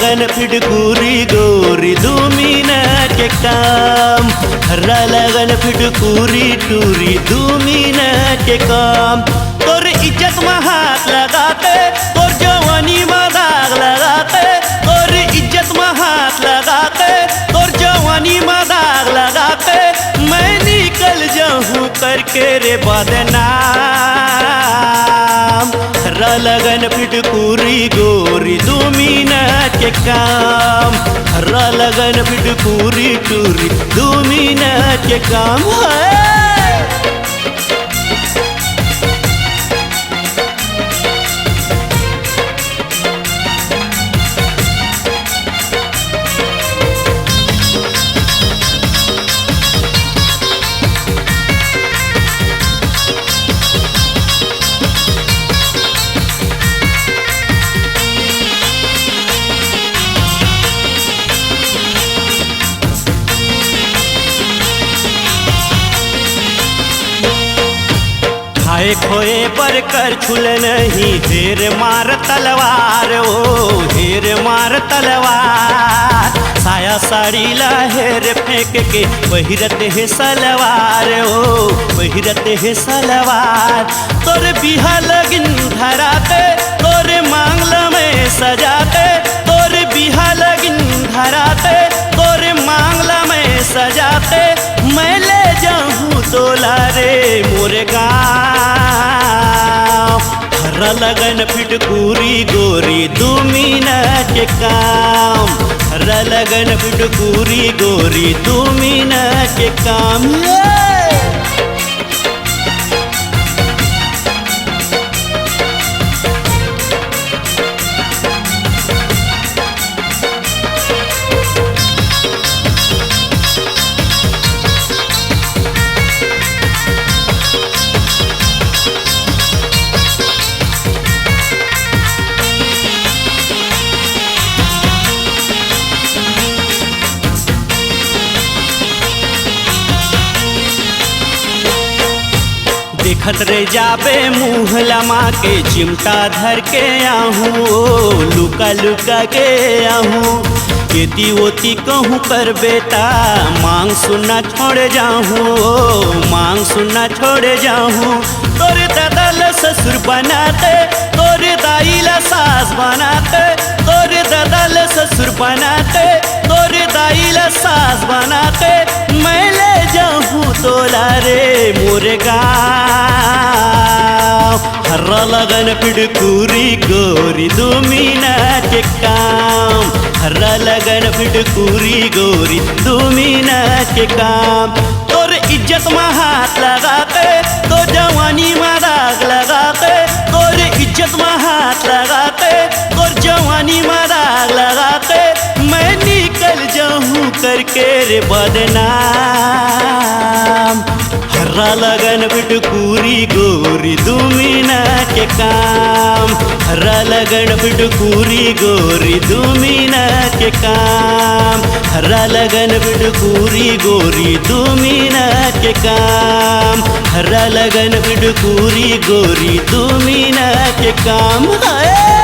लगन फिटकूरी गोरी 2 मिनट के काम। हर्रा लगन फिटकूरी टूरी 2 मिनट के काम। तोर इज्जत में हाथ लगाते, तोर जवानी में दाग लगाते, तोर इज्जत में हाथ लगाते, तोर जवानी में दाग लगाते, मैं निकल जाऊं करके रे बदनाम। हर्रा लगन फिटकूरी गोरी 2 मिनट के काम। हर्रा लगन फिटकूरी टूरी 2 मिनट के काम है। खाए खोए पर कर छुल नहीं, ढेर मार तलवार ओ ढेर मार तलवार। साया साड़ी लहेर फेंक के पहिरत है सलवार ओ पहिरत है सलवार। तोर बिहा लगिन धराते, तोर मांगल में सजाते, तोर बिहा लगिन धराते, तोर मांगल में सजाते, मैं ले जाऊं तोला रे मोरे गाँव। हर्रा लगन फिटकूरी गोरी 2 मिनट के काम। हर्रा लगन फिटकूरी गोरी 2 मिनट के काम। देखत रे जाबे मुँह लमा के चिमटा धर के आहूँ, लुका लुका के आहूँ। खेती ओती कहूँ कर बेटा, मांग सुनना छोड़ जाऊँ, मांग सुनना छोड़ जाऊँ। तोरे ददल ससुर बनाते, तोरे दाईला सास बनाते, तोरे ददल ससुर बनाते, तोरे दाईला सास बनाते, मैं ले जाऊँ तोला रे मोरे गाँव। हर्रा लगन फिटकूरी गोरी 2 मिनट के काम। हर्रा लगन फिटकूरी गोरी 2 मिनट के काम। तोर इज्जत में हाथ लगाते, तो जवानी में दाग लगाते, तोर इज्जत में हाथ लगाते, तोर जवानी में दाग लगाते, मैं निकल जाऊं करके रे बदनाम। हर्रा लगन फिटकूरी गोरी 2 मिनट के काम। हर्रा लगन फिटकूरी गोरी 2 मिनट के काम। हर्रा लगन फिटकूरी गोरी 2 मिनट के काम। हर्रा लगन फिटकूरी गोरी 2 मिनट के काम है।